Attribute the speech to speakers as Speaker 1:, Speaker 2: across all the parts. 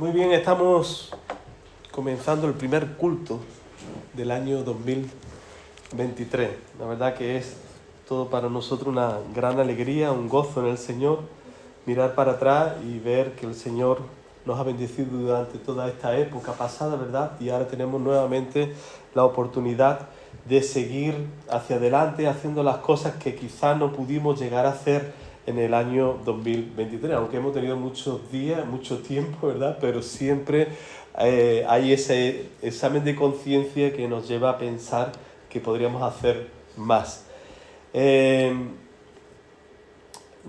Speaker 1: Muy bien, estamos comenzando el primer culto del año 2023. La verdad que es todo para nosotros una gran alegría, un gozo en el Señor, mirar para atrás y ver que el Señor nos ha bendecido durante toda esta época pasada, ¿verdad? Y ahora tenemos nuevamente la oportunidad de seguir hacia adelante haciendo las cosas que quizás no pudimos llegar a hacer en el año 2023, aunque hemos tenido muchos días, mucho tiempo, ¿verdad? Pero siempre hay ese examen de conciencia que nos lleva a pensar que podríamos hacer más.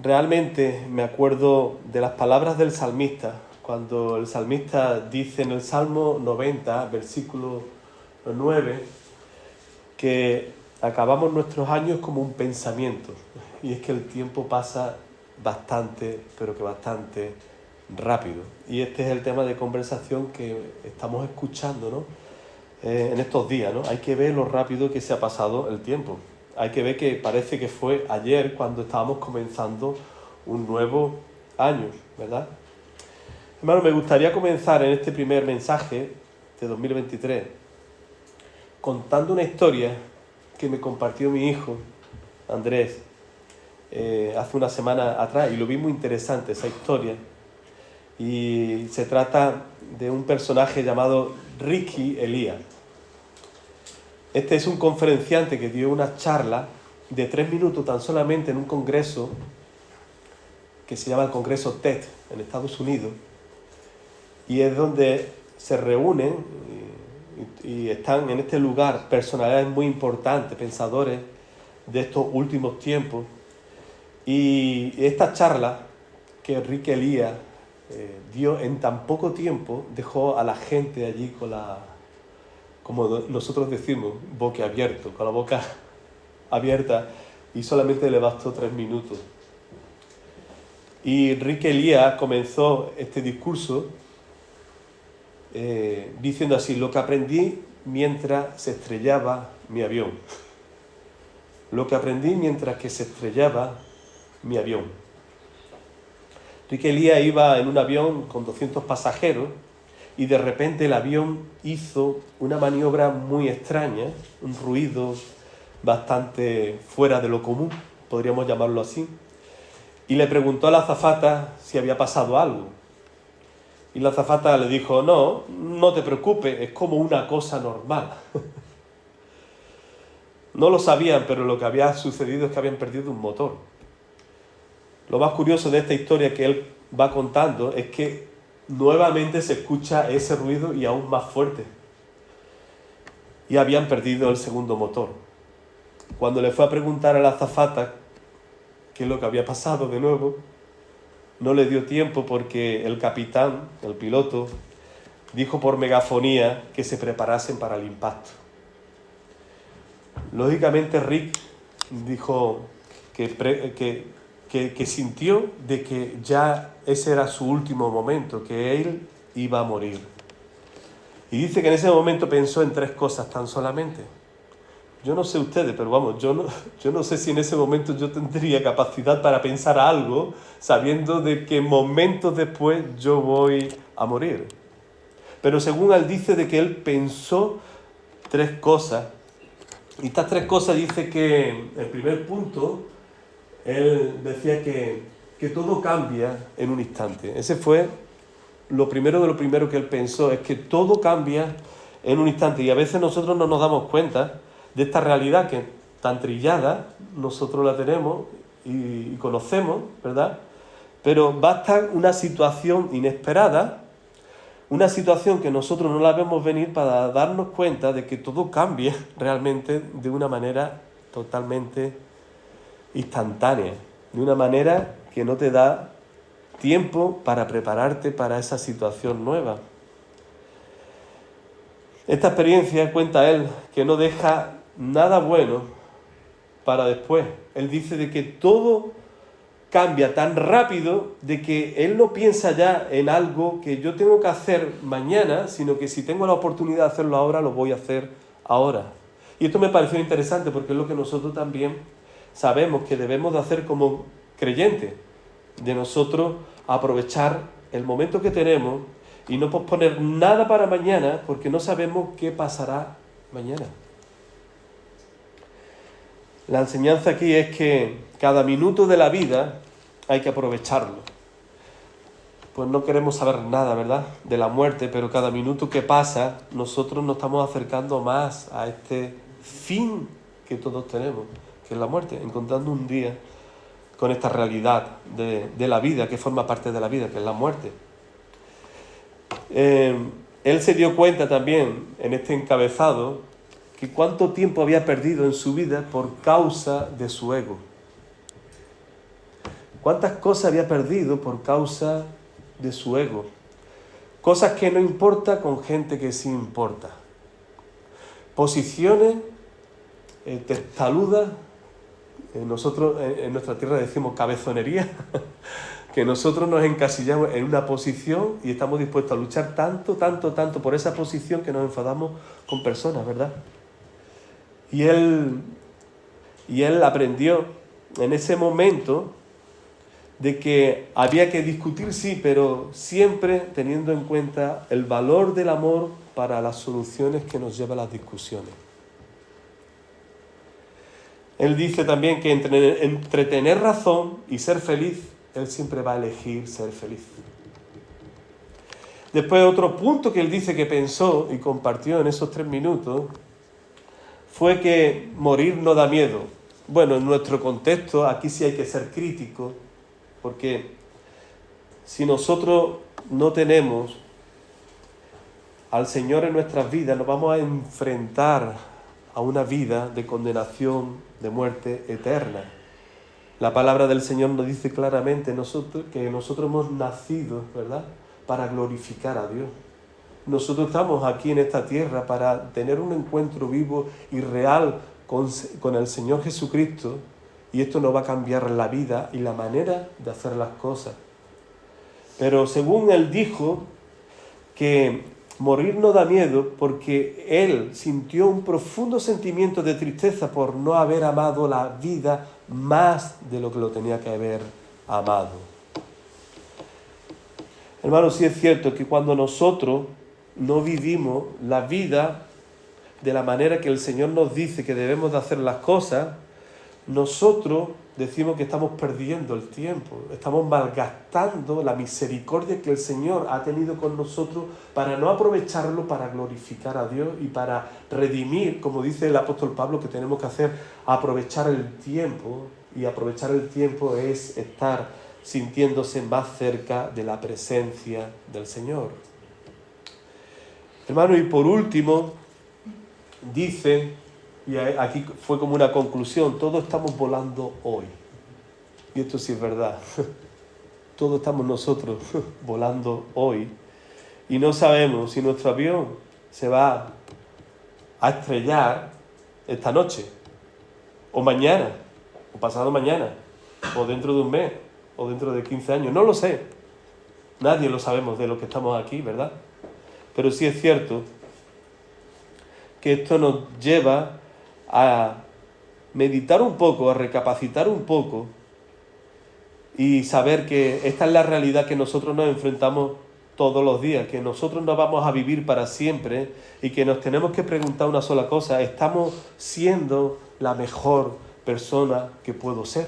Speaker 1: Realmente me acuerdo de las palabras del salmista, cuando el salmista dice en el Salmo 90, versículo 9, que acabamos nuestros años como un pensamiento, y es que el tiempo pasa bastante, pero que bastante rápido. Y este es el tema de conversación que estamos escuchando, ¿no? En estos días, ¿no? Hay que ver lo rápido que se ha pasado el tiempo. Hay que ver que parece que fue ayer cuando estábamos comenzando un nuevo año, ¿verdad? Hermano, me gustaría comenzar en este primer mensaje de 2023 contando una historia que me compartió mi hijo, Andrés, hace una semana atrás, y lo vi muy interesante esa historia. Y se trata de un personaje llamado Ricky Elías. Este es un conferenciante que dio una charla de 3 minutos tan solamente en un congreso que se llama el Congreso TED en Estados Unidos, y es donde se reúnen y están en este lugar personalidades muy importantes, pensadores de estos últimos tiempos. Y esta charla que Enrique Elías dio en tan poco tiempo dejó a la gente allí con la, como nosotros decimos, boquiabierto, con la boca abierta, y solamente le bastó 3 minutos. Y Enrique Elías comenzó este discurso diciendo así: lo que aprendí mientras se estrellaba mi avión. Lo que aprendí mientras que se estrellaba mi avión. Enrique Elías iba en un avión con 200 pasajeros y de repente el avión hizo una maniobra muy extraña, un ruido bastante fuera de lo común, podríamos llamarlo así, y le preguntó a la azafata si había pasado algo. Y la azafata le dijo: no te preocupes, es como una cosa normal. No lo sabían, pero lo que había sucedido es que habían perdido un motor. Lo más curioso de esta historia que él va contando es que nuevamente se escucha ese ruido y aún más fuerte. Y habían perdido el segundo motor. Cuando le fue a preguntar a la azafata qué es lo que había pasado de nuevo, no le dio tiempo porque el capitán, el piloto, dijo por megafonía que se preparasen para el impacto. Lógicamente Rick dijo que sintió de que ya ese era su último momento, que él iba a morir. Y dice que en ese momento pensó en 3 cosas tan solamente. Yo no sé ustedes, pero vamos, yo no sé si en ese momento yo tendría capacidad para pensar algo sabiendo de que momentos después yo voy a morir. Pero según él dice de que él pensó 3 cosas. Y estas 3 cosas dice que, el primer punto, él decía que todo cambia en un instante. Ese fue lo primero de lo primero que él pensó, es que todo cambia en un instante. Y a veces nosotros no nos damos cuenta de esta realidad que tan trillada nosotros la tenemos y conocemos, ¿verdad? Pero basta una situación inesperada, una situación que nosotros no la vemos venir para darnos cuenta de que todo cambia realmente de una manera totalmente instantánea, de una manera que no te da tiempo para prepararte para esa situación nueva. Esta experiencia, cuenta él, que no deja nada bueno para después. Él dice de que todo cambia tan rápido de que él no piensa ya en algo que yo tengo que hacer mañana, sino que si tengo la oportunidad de hacerlo ahora, lo voy a hacer ahora. Y esto me pareció interesante porque es lo que nosotros también sabemos que debemos de hacer como creyentes, de nosotros aprovechar el momento que tenemos y no posponer nada para mañana porque no sabemos qué pasará mañana. La enseñanza aquí es que cada minuto de la vida hay que aprovecharlo. Pues no queremos saber nada, ¿verdad?, de la muerte, pero cada minuto que pasa nosotros nos estamos acercando más a este fin que todos tenemos, que es la muerte, encontrando un día con esta realidad de la vida, que forma parte de la vida, que es la muerte. Él se dio cuenta también en este encabezado que cuánto tiempo había perdido en su vida por causa de su ego. Cuántas cosas había perdido por causa de su ego. Cosas que no importa con gente que sí importa. Posiciones testaludas. Nosotros en nuestra tierra decimos cabezonería, que nosotros nos encasillamos en una posición y estamos dispuestos a luchar tanto por esa posición que nos enfadamos con personas, ¿verdad? Y él aprendió en ese momento de que había que discutir, sí, pero siempre teniendo en cuenta el valor del amor para las soluciones que nos lleva a las discusiones. Él dice también que entre tener razón y ser feliz, él siempre va a elegir ser feliz. Después, otro punto que él dice que pensó y compartió en esos 3 minutos fue que morir no da miedo. Bueno, en nuestro contexto, aquí sí hay que ser crítico, porque si nosotros no tenemos al Señor en nuestras vidas, nos vamos a enfrentar a una vida de condenación, de muerte eterna. La palabra del Señor nos dice claramente que nosotros hemos nacido, ¿verdad?, para glorificar a Dios. Nosotros estamos aquí en esta tierra para tener un encuentro vivo y real con el Señor Jesucristo, y esto nos va a cambiar la vida y la manera de hacer las cosas. Pero según él dijo que morir no da miedo porque él sintió un profundo sentimiento de tristeza por no haber amado la vida más de lo que lo tenía que haber amado. Hermanos, sí es cierto que cuando nosotros no vivimos la vida de la manera que el Señor nos dice que debemos de hacer las cosas, nosotros decimos que estamos perdiendo el tiempo, estamos malgastando la misericordia que el Señor ha tenido con nosotros para no aprovecharlo para glorificar a Dios y para redimir, como dice el apóstol Pablo, que tenemos que hacer, aprovechar el tiempo, y aprovechar el tiempo es estar sintiéndose más cerca de la presencia del Señor. Hermano, y por último, dice, y aquí fue como una conclusión, todos estamos volando hoy. Y esto sí es verdad. Todos estamos nosotros volando hoy. Y no sabemos si nuestro avión se va a estrellar esta noche, o mañana, o pasado mañana, o dentro de un mes, o dentro de 15 años. No lo sé. Nadie lo sabemos de los que estamos aquí, ¿verdad? Pero sí es cierto que esto nos lleva a meditar un poco, a recapacitar un poco y saber que esta es la realidad que nosotros nos enfrentamos todos los días, que nosotros no vamos a vivir para siempre y que nos tenemos que preguntar una sola cosa: ¿estamos siendo la mejor persona que puedo ser?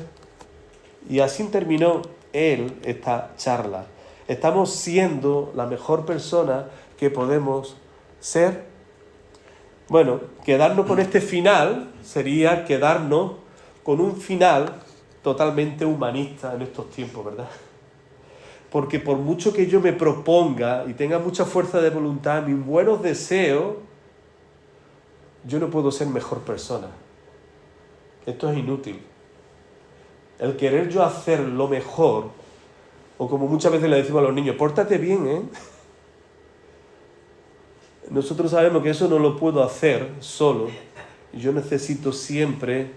Speaker 1: Y así terminó él esta charla. ¿Estamos siendo la mejor persona que podemos ser? Bueno, quedarnos con este final sería quedarnos con un final totalmente humanista en estos tiempos, ¿verdad? Porque por mucho que yo me proponga y tenga mucha fuerza de voluntad, mis buenos deseos, yo no puedo ser mejor persona. Esto es inútil. El querer yo hacer lo mejor, o como muchas veces le decimos a los niños, pórtate bien, ¿eh? Nosotros sabemos que eso no lo puedo hacer solo. Yo necesito siempre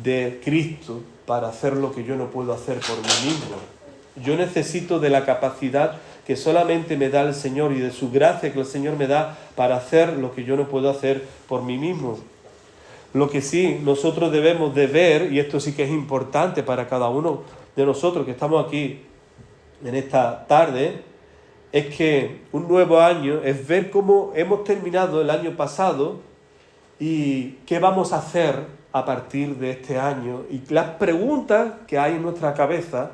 Speaker 1: de Cristo para hacer lo que yo no puedo hacer por mí mismo. Yo necesito de la capacidad que solamente me da el Señor y de su gracia que el Señor me da para hacer lo que yo no puedo hacer por mí mismo. Lo que sí nosotros debemos de ver, y esto sí que es importante para cada uno de nosotros que estamos aquí en esta tarde, es que un nuevo año es ver cómo hemos terminado el año pasado y qué vamos a hacer a partir de este año y las preguntas que hay en nuestra cabeza,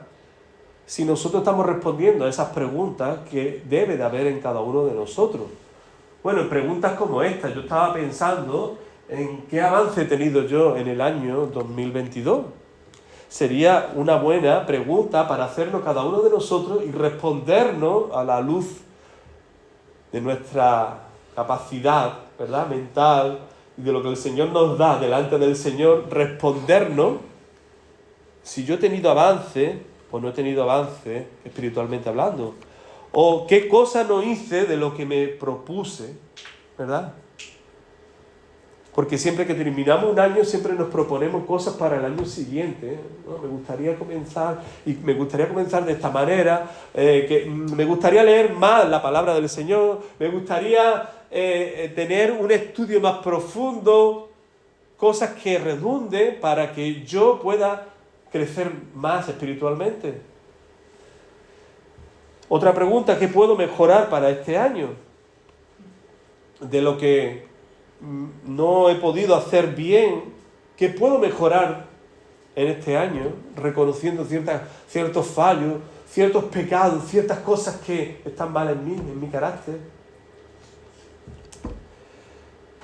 Speaker 1: si nosotros estamos respondiendo a esas preguntas que debe de haber en cada uno de nosotros. Bueno, preguntas como esta, yo estaba pensando en qué avance he tenido yo en el año 2022. Sería una buena pregunta para hacernos cada uno de nosotros y respondernos a la luz de nuestra capacidad, ¿verdad?, mental y de lo que el Señor nos da delante del Señor, respondernos si yo he tenido avance o no he tenido avance espiritualmente hablando, o qué cosa no hice de lo que me propuse, ¿verdad? Porque siempre que terminamos un año, siempre nos proponemos cosas para el año siguiente, ¿no? Me gustaría comenzar de esta manera, me gustaría leer más la palabra del Señor, me gustaría tener un estudio más profundo, cosas que redunden para que yo pueda crecer más espiritualmente. Otra pregunta, ¿qué puedo mejorar para este año? De lo que no he podido hacer bien, ¿qué puedo mejorar en este año? Reconociendo ciertos fallos, ciertos pecados, ciertas cosas que están mal en mi carácter.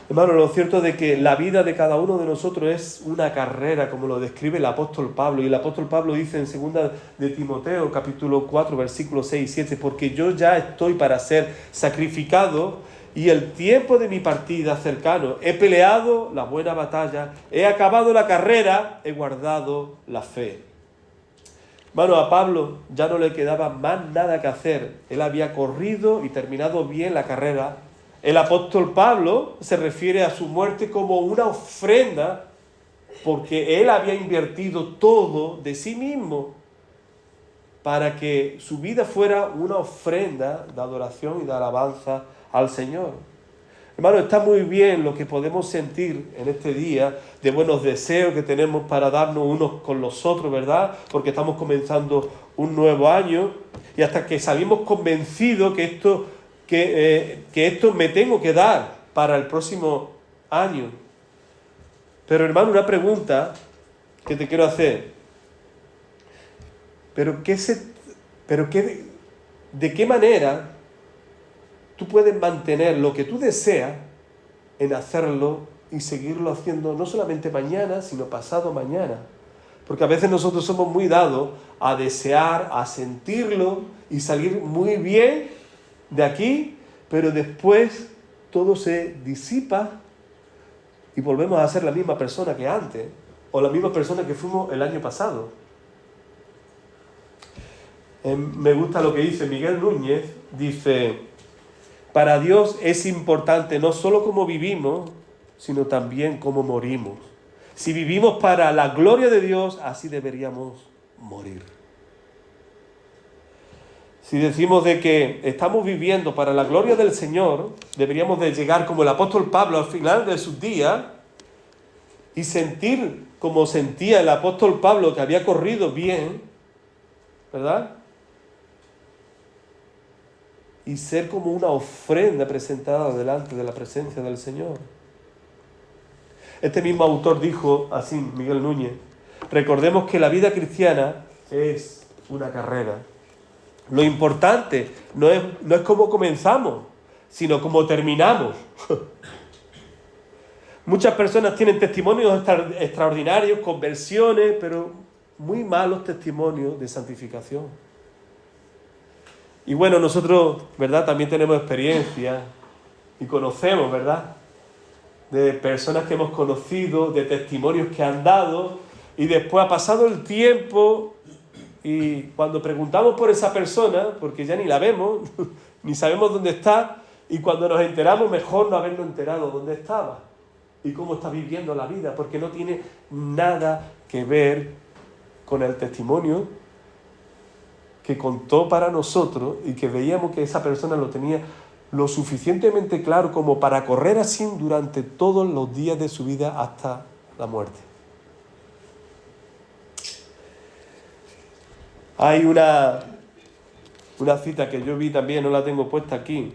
Speaker 1: Hermano, lo cierto es de que la vida de cada uno de nosotros es una carrera, como lo describe el apóstol Pablo. Y el apóstol Pablo dice en 2 de Timoteo, capítulo 4, versículos 6 y 7, porque yo ya estoy para ser sacrificado y el tiempo de mi partida cercano. He peleado la buena batalla, he acabado la carrera, he guardado la fe. Hermano, a Pablo ya no le quedaba más nada que hacer. Él había corrido y terminado bien la carrera. El apóstol Pablo se refiere a su muerte como una ofrenda porque él había invertido todo de sí mismo para que su vida fuera una ofrenda de adoración y de alabanza al Señor. Hermano, está muy bien lo que podemos sentir en este día de buenos deseos que tenemos para darnos unos con los otros, ¿verdad? Porque estamos comenzando un nuevo año y hasta que salimos convencidos que esto me tengo que dar para el próximo año. Pero hermano, una pregunta que te quiero hacer. ¿De qué manera tú puedes mantener lo que tú deseas en hacerlo y seguirlo haciendo no solamente mañana, sino pasado mañana? Porque a veces nosotros somos muy dados a desear, a sentirlo y salir muy bien de aquí, pero después todo se disipa y volvemos a ser la misma persona que antes, o la misma persona que fuimos el año pasado. Me gusta lo que dice Miguel Núñez, dice: para Dios es importante no solo cómo vivimos, sino también cómo morimos. Si vivimos para la gloria de Dios, así deberíamos morir. Si decimos de que estamos viviendo para la gloria del Señor, deberíamos de llegar como el apóstol Pablo al final de sus días y sentir como sentía el apóstol Pablo, que había corrido bien, ¿verdad? Y ser como una ofrenda presentada delante de la presencia del Señor. Este mismo autor dijo así, Miguel Núñez: recordemos que la vida cristiana es una carrera. Lo importante no es cómo comenzamos, sino cómo terminamos. Muchas personas tienen testimonios extraordinarios, conversiones, pero muy malos testimonios de santificación. Y bueno, nosotros, ¿verdad?, también tenemos experiencia y conocemos, ¿verdad?, de personas que hemos conocido, de testimonios que han dado, y después ha pasado el tiempo y cuando preguntamos por esa persona, porque ya ni la vemos, ni sabemos dónde está, y cuando nos enteramos, mejor no habernos enterado dónde estaba y cómo está viviendo la vida, porque no tiene nada que ver con el testimonio que contó para nosotros y que veíamos que esa persona lo tenía lo suficientemente claro como para correr así durante todos los días de su vida hasta la muerte. Hay una una cita que yo vi también, no la tengo puesta aquí,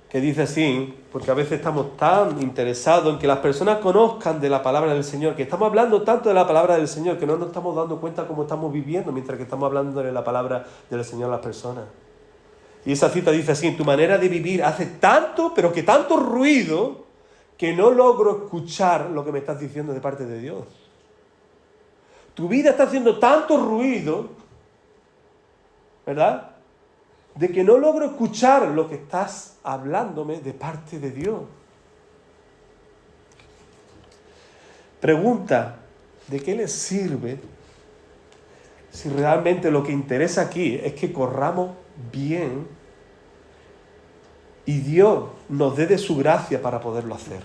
Speaker 1: que dice así, porque a veces estamos tan interesados en que las personas conozcan de la palabra del Señor, que estamos hablando tanto de la palabra del Señor, que no nos estamos dando cuenta cómo estamos viviendo mientras que estamos hablando de la palabra del Señor a las personas. Y esa cita dice así: tu manera de vivir hace tanto, pero que tanto ruido, que no logro escuchar lo que me estás diciendo de parte de Dios. Tu vida está haciendo tanto ruido, ¿verdad?, de que no logro escuchar lo que estás hablándome de parte de Dios. Pregunta: ¿de qué le sirve si realmente lo que interesa aquí es que corramos bien y Dios nos dé de su gracia para poderlo hacer?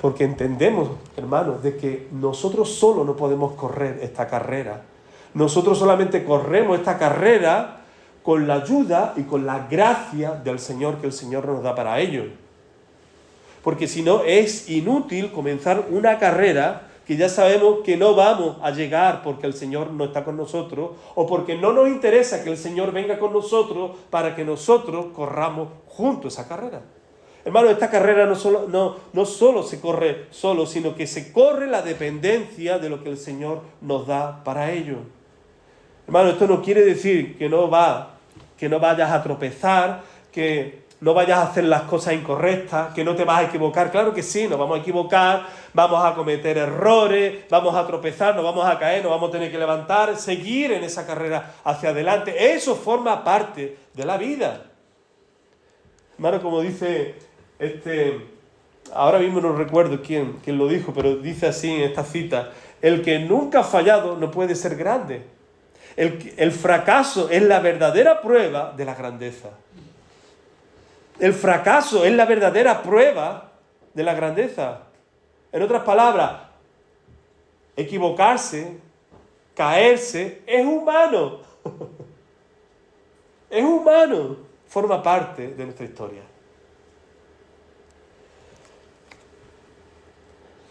Speaker 1: Porque entendemos, hermanos, de que nosotros solo no podemos correr esta carrera. Nosotros solamente corremos esta carrera con la ayuda y con la gracia del Señor, que el Señor nos da para ello. Porque si no, es inútil comenzar una carrera que ya sabemos que no vamos a llegar porque el Señor no está con nosotros, o porque no nos interesa que el Señor venga con nosotros para que nosotros corramos juntos esa carrera. Hermano, esta carrera no solo se corre solo, sino que se corre la dependencia de lo que el Señor nos da para ello. Hermano, esto no quiere decir que no vayas a tropezar, que no vayas a hacer las cosas incorrectas, que no te vas a equivocar. Claro que sí, nos vamos a equivocar, vamos a cometer errores, vamos a tropezar, nos vamos a caer, nos vamos a tener que levantar, seguir en esa carrera hacia adelante. Eso forma parte de la vida. Hermano, como dice ahora mismo no recuerdo quién lo dijo, pero dice así en esta cita: el que nunca ha fallado no puede ser grande. El fracaso es la verdadera prueba de la grandeza. El fracaso es la verdadera prueba de la grandeza. En otras palabras, equivocarse, caerse, es humano. Es humano. Forma parte de nuestra historia.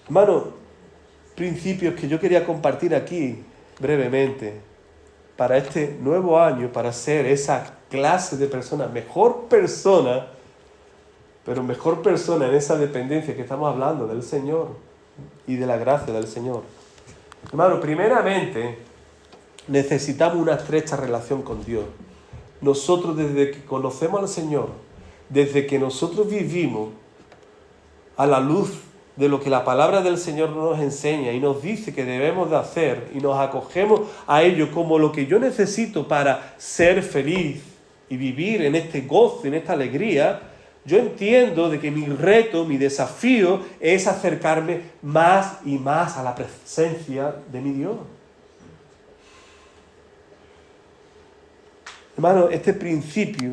Speaker 1: Hermano, principios que yo quería compartir aquí brevemente para este nuevo año, para ser esa clase de persona, mejor persona, pero mejor persona en esa dependencia que estamos hablando del Señor y de la gracia del Señor. Hermano, primeramente necesitamos una estrecha relación con Dios. Nosotros, desde que conocemos al Señor, desde que nosotros vivimos a la luz de lo que la palabra del Señor nos enseña y nos dice que debemos de hacer, y nos acogemos a ello como lo que yo necesito para ser feliz y vivir en este gozo, en esta alegría, yo entiendo de que mi reto, mi desafío es acercarme más y más a la presencia de mi Dios. Hermano, este principio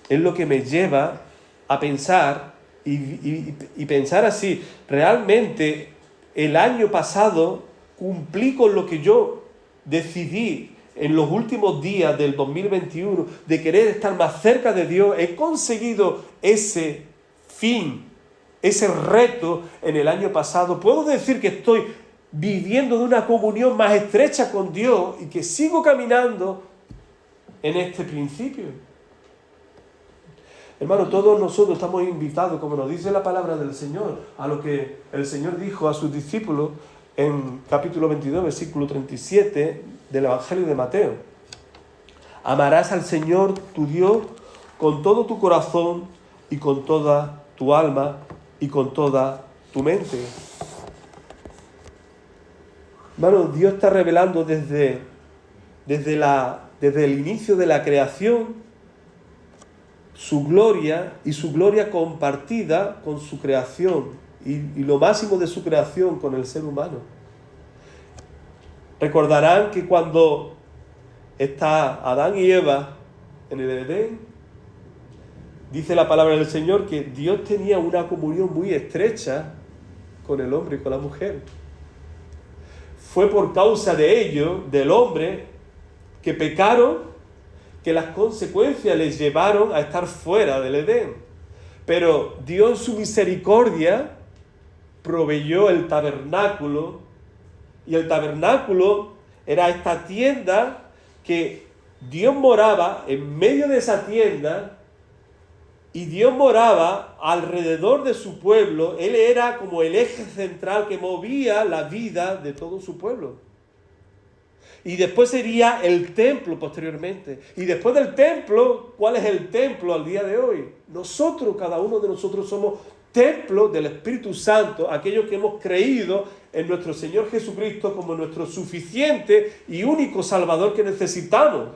Speaker 1: es lo que me lleva a pensar y pensar así: realmente el año pasado cumplí con lo que yo decidí en los últimos días del 2021 de querer estar más cerca de Dios. He conseguido ese fin, ese reto en el año pasado. Puedo decir que estoy viviendo de una comunión más estrecha con Dios y que sigo caminando en este principio. Hermano, todos nosotros estamos invitados, como nos dice la palabra del Señor, a lo que el Señor dijo a sus discípulos en capítulo 22, versículo 37 del Evangelio de Mateo. Amarás al Señor tu Dios con todo tu corazón y con toda tu alma y con toda tu mente. Hermano, Dios está revelando desde el inicio de la creación su gloria, y su gloria compartida con su creación y lo máximo de su creación con el ser humano. Recordarán que cuando está Adán y Eva en el Edén, dice la palabra del Señor que Dios tenía una comunión muy estrecha con el hombre y con la mujer. Fue por causa de ello, del hombre, que pecaron, que las consecuencias les llevaron a estar fuera del Edén. Pero Dios en su misericordia proveyó el tabernáculo, y el tabernáculo era esta tienda que Dios moraba en medio de esa tienda y Dios moraba alrededor de su pueblo. Él era como el eje central que movía la vida de todo su pueblo. Y después sería el templo posteriormente. Y después del templo, ¿cuál es el templo al día de hoy? Nosotros, cada uno de nosotros somos templo del Espíritu Santo, aquellos que hemos creído en nuestro Señor Jesucristo como nuestro suficiente y único Salvador que necesitamos.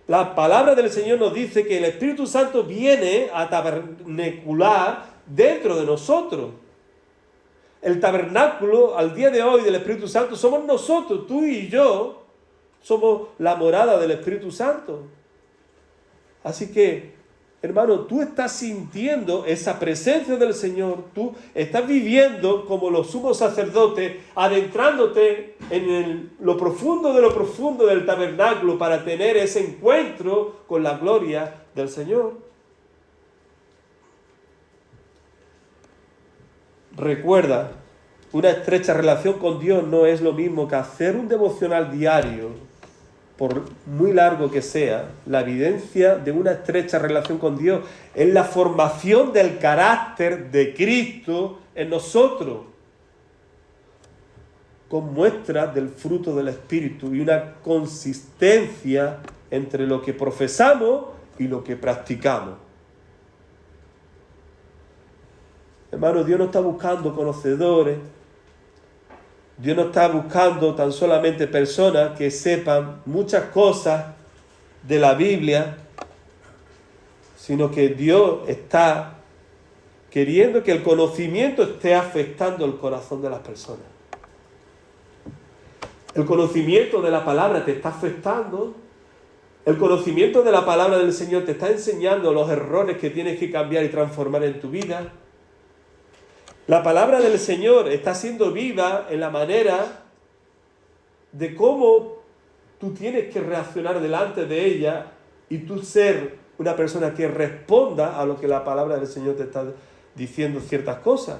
Speaker 1: La palabra del Señor nos dice que el Espíritu Santo viene a tabernacular dentro de nosotros. El tabernáculo al día de hoy del Espíritu Santo somos nosotros, tú y yo, somos la morada del Espíritu Santo. Así que, hermano, tú estás sintiendo esa presencia del Señor, tú estás viviendo como los sumos sacerdotes, adentrándote en lo profundo del tabernáculo para tener ese encuentro con la gloria del Señor. Recuerda, una estrecha relación con Dios no es lo mismo que hacer un devocional diario, por muy largo que sea. La evidencia de una estrecha relación con Dios es la formación del carácter de Cristo en nosotros, con muestras del fruto del Espíritu y una consistencia entre lo que profesamos y lo que practicamos. Hermano, Dios no está buscando conocedores. Dios no está buscando tan solamente personas que sepan muchas cosas de la Biblia, sino que Dios está queriendo que el conocimiento esté afectando el corazón de las personas. El conocimiento de la palabra te está afectando. El conocimiento de la palabra del Señor te está enseñando los errores que tienes que cambiar y transformar en tu vida. La palabra del Señor está siendo viva en la manera de cómo tú tienes que reaccionar delante de ella y tú ser una persona que responda a lo que la palabra del Señor te está diciendo ciertas cosas.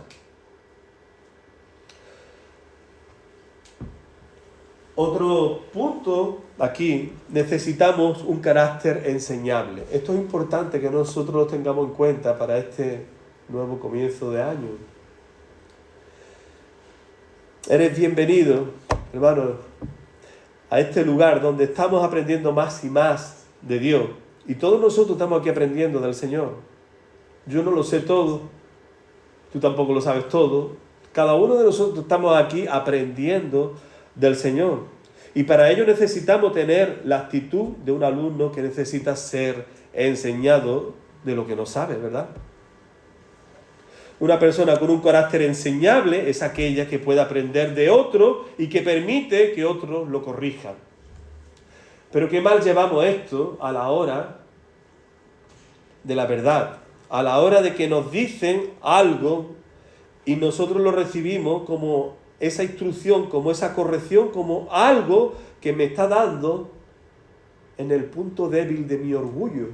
Speaker 1: Otro punto aquí, necesitamos un carácter enseñable. Esto es importante que nosotros lo tengamos en cuenta para este nuevo comienzo de año. Eres bienvenido, hermano, a este lugar donde estamos aprendiendo más y más de Dios. Y todos nosotros estamos aquí aprendiendo del Señor. Yo no lo sé todo, tú tampoco lo sabes todo. Cada uno de nosotros estamos aquí aprendiendo del Señor. Y para ello necesitamos tener la actitud de un alumno que necesita ser enseñado de lo que no sabe, ¿verdad? Una persona con un carácter enseñable es aquella que puede aprender de otro y que permite que otros lo corrijan. Pero qué mal llevamos esto a la hora de la verdad, a la hora de que nos dicen algo y nosotros lo recibimos como esa instrucción, como esa corrección, como algo que me está dando en el punto débil de mi orgullo.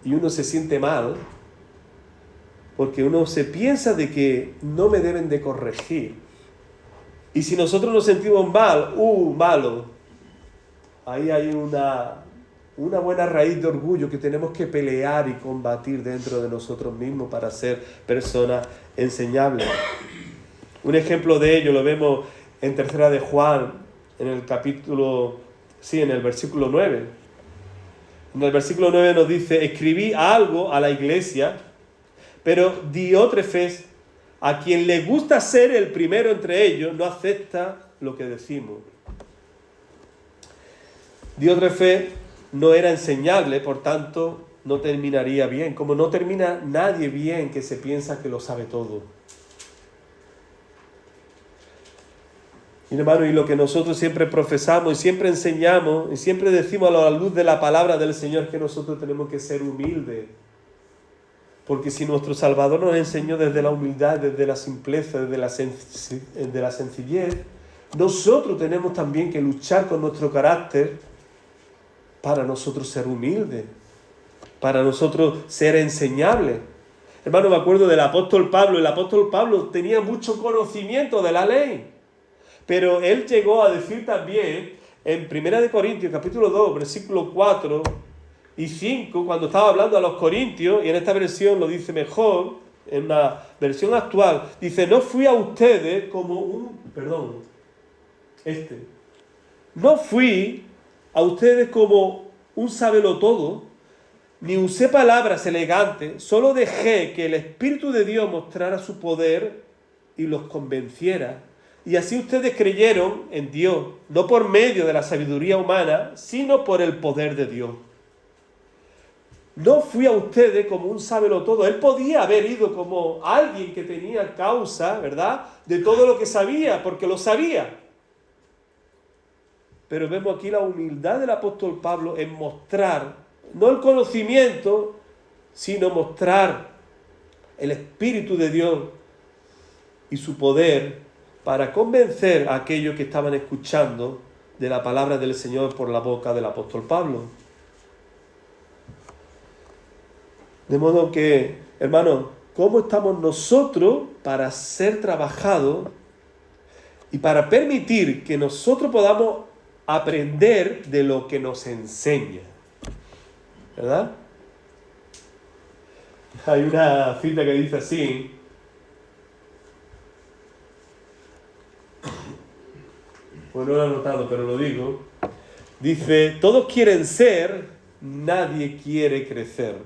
Speaker 1: Y uno se siente mal porque uno se piensa de que no me deben de corregir. Y si nosotros nos sentimos mal, malo, ahí hay una buena raíz de orgullo que tenemos que pelear y combatir dentro de nosotros mismos para ser personas enseñables. Un ejemplo de ello lo vemos en 3 de Juan, en el versículo 9. En el versículo 9 nos dice: escribí algo a la iglesia, pero Diótrefes, a quien le gusta ser el primero entre ellos, no acepta lo que decimos. Diótrefes no era enseñable, por tanto, no terminaría bien. Como no termina nadie bien que se piensa que lo sabe todo. Y hermano, y lo que nosotros siempre profesamos y siempre enseñamos y siempre decimos a la luz de la palabra del Señor, que nosotros tenemos que ser humildes. Porque si nuestro Salvador nos enseñó desde la humildad, desde la simpleza, desde la sencillez, nosotros tenemos también que luchar con nuestro carácter para nosotros ser humildes, para nosotros ser enseñables. Hermano, me acuerdo del apóstol Pablo. El apóstol Pablo tenía mucho conocimiento de la ley, pero él llegó a decir también en 1 Corintios, capítulo 2, versículos 4 y 5, cuando estaba hablando a los corintios, y en esta versión lo dice mejor, en la versión actual, dice, no fui a ustedes como no fui a ustedes como un sabelotodo, ni usé palabras elegantes, solo dejé que el Espíritu de Dios mostrara su poder y los convenciera. Y así ustedes creyeron en Dios, no por medio de la sabiduría humana, sino por el poder de Dios. No fui a ustedes como un sabelotodo. Él podía haber ido como alguien que tenía causa, ¿verdad?, de todo lo que sabía, porque lo sabía. Pero vemos aquí la humildad del apóstol Pablo en mostrar, no el conocimiento, sino mostrar el Espíritu de Dios y su poder para convencer a aquellos que estaban escuchando de la palabra del Señor por la boca del apóstol Pablo. De modo que, hermanos, ¿cómo estamos nosotros para ser trabajados y para permitir que nosotros podamos aprender de lo que nos enseña? ¿Verdad? Hay una cita que dice así: pues no lo he anotado, pero lo digo. Dice, todos quieren ser, nadie quiere crecer.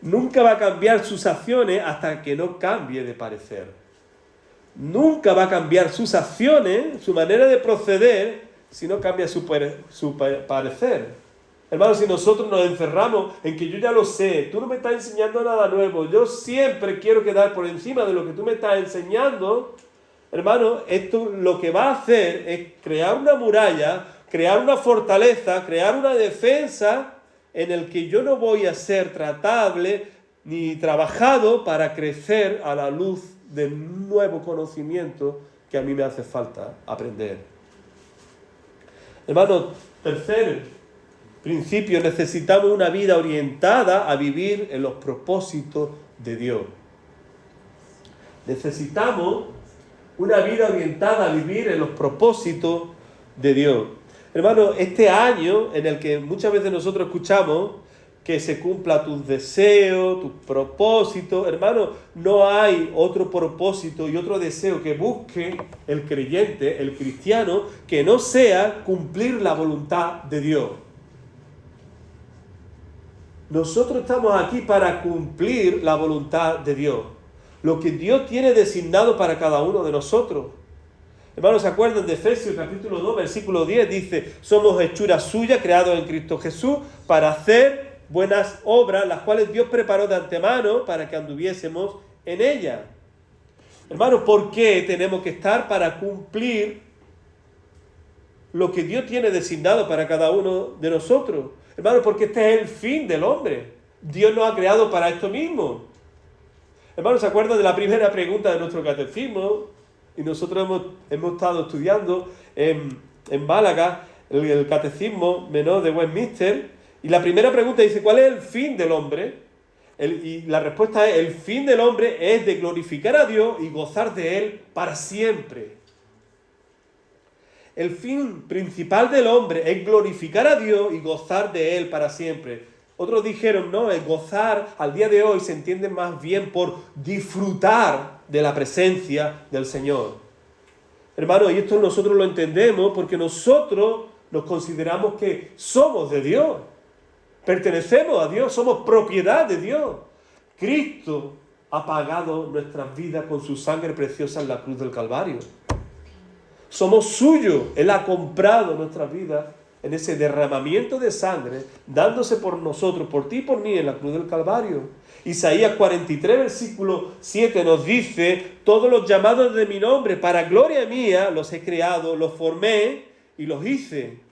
Speaker 1: Nunca va a cambiar sus acciones hasta que no cambie de parecer. Nunca va a cambiar sus acciones, su manera de proceder, si no cambia su parecer. Hermanos, si nosotros nos encerramos en que yo ya lo sé, tú no me estás enseñando nada nuevo, yo siempre quiero quedar por encima de lo que tú me estás enseñando, hermano, esto lo que va a hacer es crear una muralla, crear una fortaleza, crear una defensa en el que yo no voy a ser tratable ni trabajado para crecer a la luz del nuevo conocimiento que a mí me hace falta aprender. Hermano, tercer principio, necesitamos una vida orientada a vivir en los propósitos de Dios. Necesitamos una vida orientada a vivir en los propósitos de Dios. Hermano, este año en el que muchas veces nosotros escuchamos que se cumpla tus deseos, tus propósitos, hermano, no hay otro propósito y otro deseo que busque el creyente, el cristiano, que no sea cumplir la voluntad de Dios. Nosotros estamos aquí para cumplir la voluntad de Dios, lo que Dios tiene designado para cada uno de nosotros. Hermanos, ¿se acuerdan de Efesios capítulo 2, versículo 10? Dice, somos hechura suya, creados en Cristo Jesús, para hacer buenas obras, las cuales Dios preparó de antemano para que anduviésemos en ellas. Hermanos, ¿por qué tenemos que estar para cumplir lo que Dios tiene designado para cada uno de nosotros? Hermanos, porque este es el fin del hombre. Dios nos ha creado para esto mismo. Hermanos, ¿se acuerdan de la primera pregunta de nuestro catecismo? Y nosotros hemos estado estudiando en Málaga el catecismo menor de Westminster. Y la primera pregunta dice, ¿cuál es el fin del hombre? Y la respuesta es, el fin del hombre es de glorificar a Dios y gozar de Él para siempre. El fin principal del hombre es glorificar a Dios y gozar de Él para siempre. Otros dijeron, no, el gozar al día de hoy se entiende más bien por disfrutar de la presencia del Señor. Hermanos, y esto nosotros lo entendemos porque nosotros nos consideramos que somos de Dios. Pertenecemos a Dios, somos propiedad de Dios. Cristo ha pagado nuestras vidas con su sangre preciosa en la cruz del Calvario. Somos suyos. Él ha comprado nuestras vidas en ese derramamiento de sangre, dándose por nosotros, por ti y por mí, en la cruz del Calvario. Isaías 43, versículo 7 nos dice, todos los llamados de mi nombre, para gloria mía, los he creado, los formé y los hice.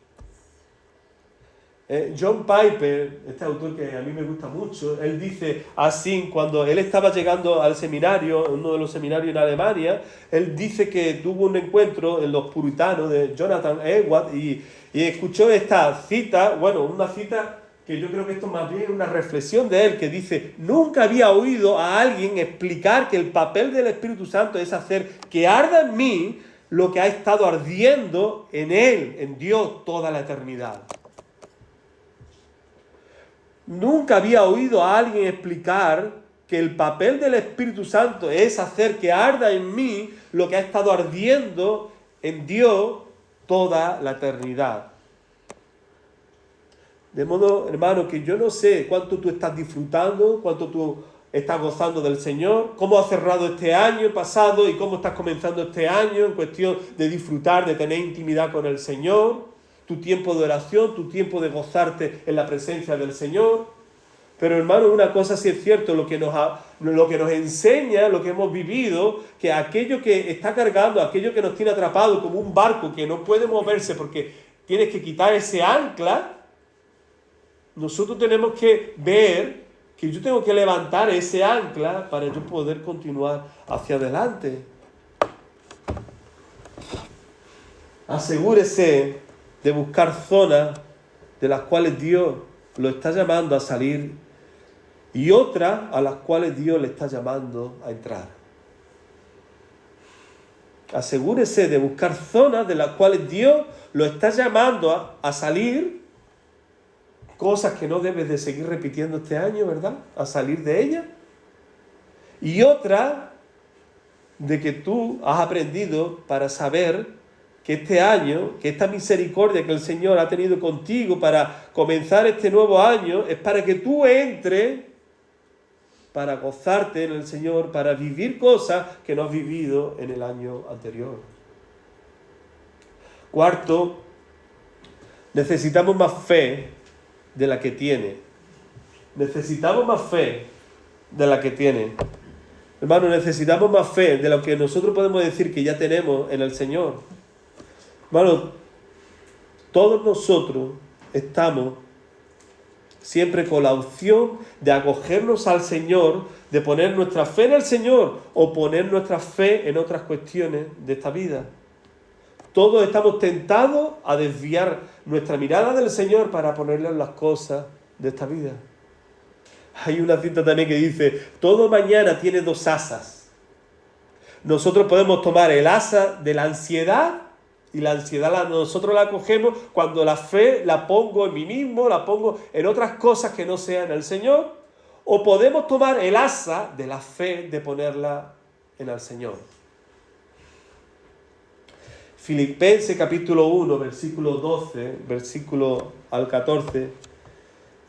Speaker 1: John Piper, este autor que a mí me gusta mucho, él dice así, cuando él estaba llegando al seminario, uno de los seminarios en Alemania, él dice que tuvo un encuentro en los puritanos de Jonathan Edwards y escuchó esta cita, bueno, una cita que yo creo que esto más bien es una reflexión de él, que dice, nunca había oído a alguien explicar que el papel del Espíritu Santo es hacer que arda en mí lo que ha estado ardiendo en Él, en Dios, toda la eternidad. Nunca había oído a alguien explicar que el papel del Espíritu Santo es hacer que arda en mí lo que ha estado ardiendo en Dios toda la eternidad. De modo, hermano, que yo no sé cuánto tú estás disfrutando, cuánto tú estás gozando del Señor, cómo has cerrado este año pasado y cómo estás comenzando este año en cuestión de disfrutar, de tener intimidad con el Señor, tu tiempo de oración, tu tiempo de gozarte en la presencia del Señor. Pero hermano, una cosa sí es cierto, lo que nos enseña, lo que hemos vivido, que aquello que está cargando, aquello que nos tiene atrapado como un barco que no puede moverse porque tienes que quitar ese ancla, nosotros tenemos que ver que yo tengo que levantar ese ancla para yo poder continuar hacia adelante. Asegúrese de buscar zonas de las cuales Dios lo está llamando a salir y otras a las cuales Dios le está llamando a entrar. Asegúrese de buscar zonas de las cuales Dios lo está llamando a salir, cosas que no debes de seguir repitiendo este año, ¿verdad? A salir de ellas. Y otra de que tú has aprendido para saber que este año, que esta misericordia que el Señor ha tenido contigo para comenzar este nuevo año, es para que tú entres, para gozarte en el Señor, para vivir cosas que no has vivido en el año anterior. Cuarto, necesitamos más fe de la que tiene. Necesitamos más fe de la que tiene. Hermano, necesitamos más fe de lo que nosotros podemos decir que ya tenemos en el Señor. Hermano, todos nosotros estamos siempre con la opción de acogernos al Señor, de poner nuestra fe en el Señor o poner nuestra fe en otras cuestiones de esta vida. Todos estamos tentados a desviar nuestra mirada del Señor para ponerla en las cosas de esta vida. Hay una cita también que dice, todo mañana tiene dos asas. Nosotros podemos tomar el asa de la ansiedad y la ansiedad nosotros la cogemos cuando la fe la pongo en mí mismo, la pongo en otras cosas que no sean el Señor, o podemos tomar el asa de la fe de ponerla en el Señor. Filipenses capítulo 1, versículo 12, versículo al 14,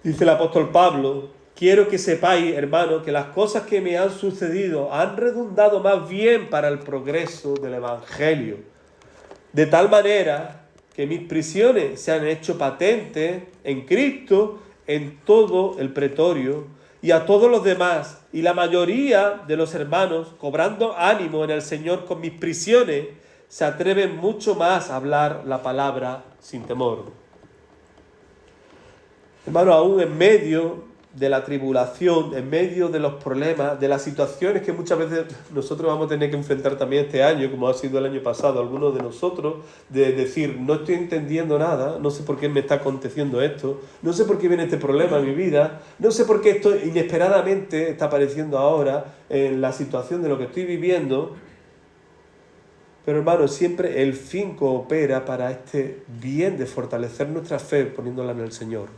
Speaker 1: dice el apóstol Pablo, quiero que sepáis, hermano, que las cosas que me han sucedido han redundado más bien para el progreso del Evangelio, de tal manera que mis prisiones se han hecho patentes en Cristo en todo el pretorio y a todos los demás, y la mayoría de los hermanos, cobrando ánimo en el Señor con mis prisiones, se atreven mucho más a hablar la palabra sin temor. Hermano, aún en medio de la tribulación, en medio de los problemas, de las situaciones que muchas veces nosotros vamos a tener que enfrentar también este año, como ha sido el año pasado, algunos de nosotros, de decir, no estoy entendiendo nada, no sé por qué me está aconteciendo esto, no sé por qué viene este problema en mi vida, no sé por qué esto inesperadamente está apareciendo ahora en la situación de lo que estoy viviendo. Pero hermano, siempre el fin coopera para este bien de fortalecer nuestra fe poniéndola en el Señor.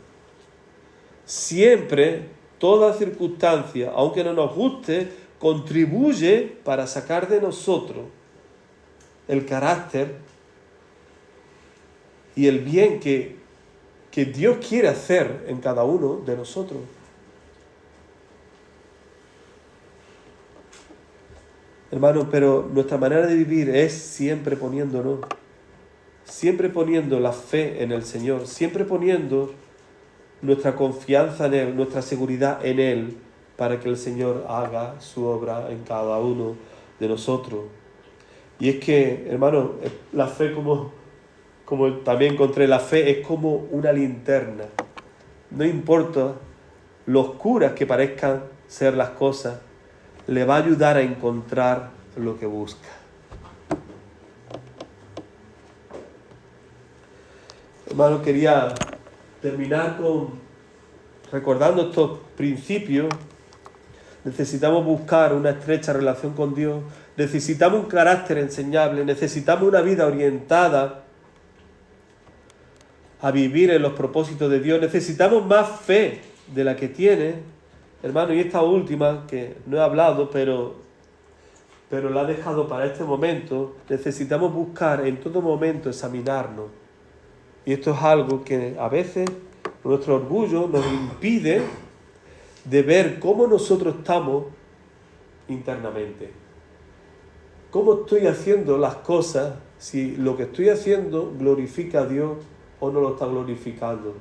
Speaker 1: Siempre, toda circunstancia, aunque no nos guste, contribuye para sacar de nosotros el carácter y el bien que Dios quiere hacer en cada uno de nosotros. Hermano, pero nuestra manera de vivir es siempre poniéndonos, siempre poniendo la fe en el Señor, siempre poniendo nuestra confianza en Él, nuestra seguridad en Él, para que el Señor haga su obra en cada uno de nosotros. Y es que, hermano, la fe, como también encontré, la fe es como una linterna. No importa lo oscuras que parezcan ser las cosas, le va a ayudar a encontrar lo que busca. Hermano, quería terminar recordando estos principios necesitamos buscar una estrecha relación con Dios, necesitamos un carácter enseñable, necesitamos una vida orientada a vivir en los propósitos de Dios, necesitamos más fe de la que tiene, hermano, y esta última, que no he hablado, pero la he dejado para este momento, necesitamos buscar en todo momento examinarnos. Y esto es algo que a veces nuestro orgullo nos impide de ver cómo nosotros estamos internamente. ¿Cómo estoy haciendo las cosas? Si lo que estoy haciendo glorifica a Dios o no lo está glorificando.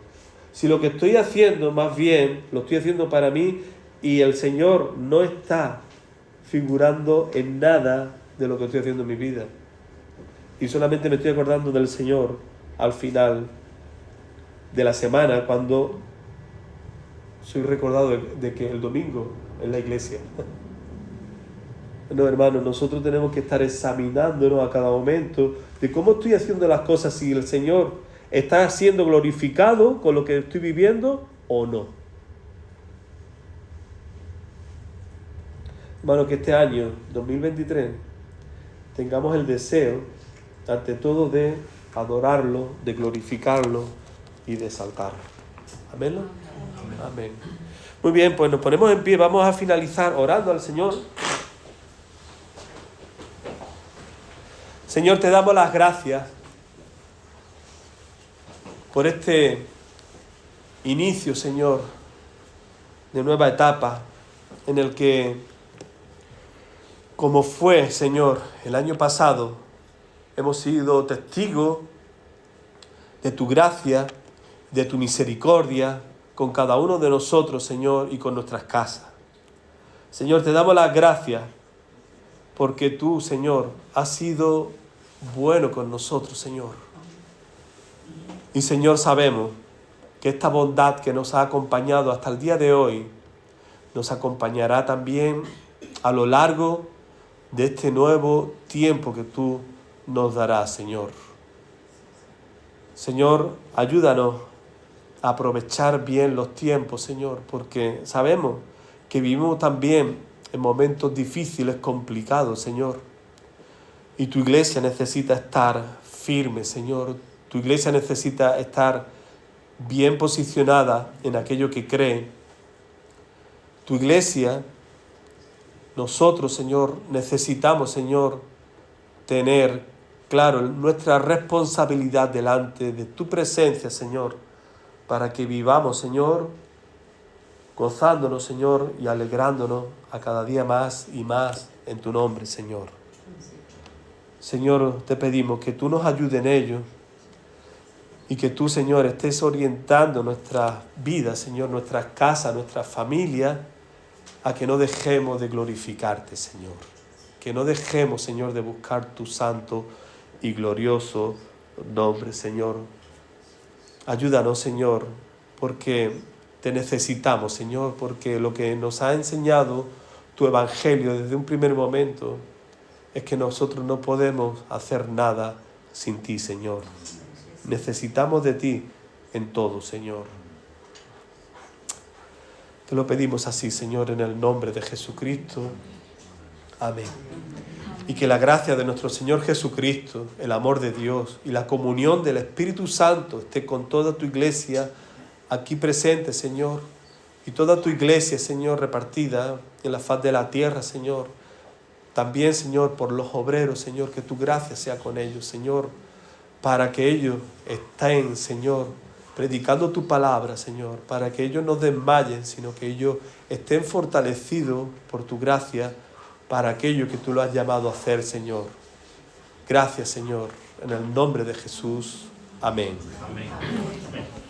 Speaker 1: Si lo que estoy haciendo, más bien, lo estoy haciendo para mí y el Señor no está figurando en nada de lo que estoy haciendo en mi vida. Y solamente me estoy acordando del Señor al final de la semana, cuando soy recordado de que el domingo es la iglesia. No, hermano, nosotros tenemos que estar examinándonos a cada momento de cómo estoy haciendo las cosas, si el Señor está siendo glorificado con lo que estoy viviendo o no. Hermano, que este año, 2023, tengamos el deseo, ante todo, de adorarlo, de glorificarlo y de exaltarlo. ¿Amén? Amén. Muy bien, pues nos ponemos en pie, vamos a finalizar orando al Señor. Señor, te damos las gracias por este inicio, Señor, de nueva etapa en el que, como fue, Señor, el año pasado, hemos sido testigos de tu gracia, de tu misericordia con cada uno de nosotros, Señor, y con nuestras casas. Señor, te damos las gracias porque tú, Señor, has sido bueno con nosotros, Señor. Y, Señor, sabemos que esta bondad que nos ha acompañado hasta el día de hoy nos acompañará también a lo largo de este nuevo tiempo que tú nos darás, Señor. Señor, ayúdanos a aprovechar bien los tiempos, Señor, porque sabemos que vivimos también en momentos difíciles, complicados, Señor. Y tu iglesia necesita estar firme, Señor. Tu iglesia necesita estar bien posicionada en aquello que cree. Tu iglesia, nosotros, Señor, necesitamos, Señor, tener claro nuestra responsabilidad delante de tu presencia, Señor, para que vivamos, Señor, gozándonos, Señor, y alegrándonos a cada día más y más en tu nombre, Señor. Señor, te pedimos que tú nos ayudes en ello y que tú, Señor, estés orientando nuestras vidas, Señor, nuestras casas, nuestras familias, a que no dejemos de glorificarte, Señor. Que no dejemos, Señor, de buscar tu santo y glorioso nombre, Señor. Ayúdanos, Señor, porque te necesitamos, Señor, porque lo que nos ha enseñado tu Evangelio desde un primer momento es que nosotros no podemos hacer nada sin ti, Señor. Necesitamos de ti en todo, Señor. Te lo pedimos así, Señor, en el nombre de Jesucristo. Amén. Y que la gracia de nuestro Señor Jesucristo, el amor de Dios y la comunión del Espíritu Santo esté con toda tu iglesia aquí presente, Señor, y toda tu iglesia, Señor, repartida en la faz de la tierra, Señor. También, Señor, por los obreros, Señor, que tu gracia sea con ellos, Señor, para que ellos estén, Señor, predicando tu palabra, Señor, para que ellos no desmayen, sino que ellos estén fortalecidos por tu gracia para aquello que tú lo has llamado a hacer, Señor. Gracias, Señor, en el nombre de Jesús. Amén. Amén.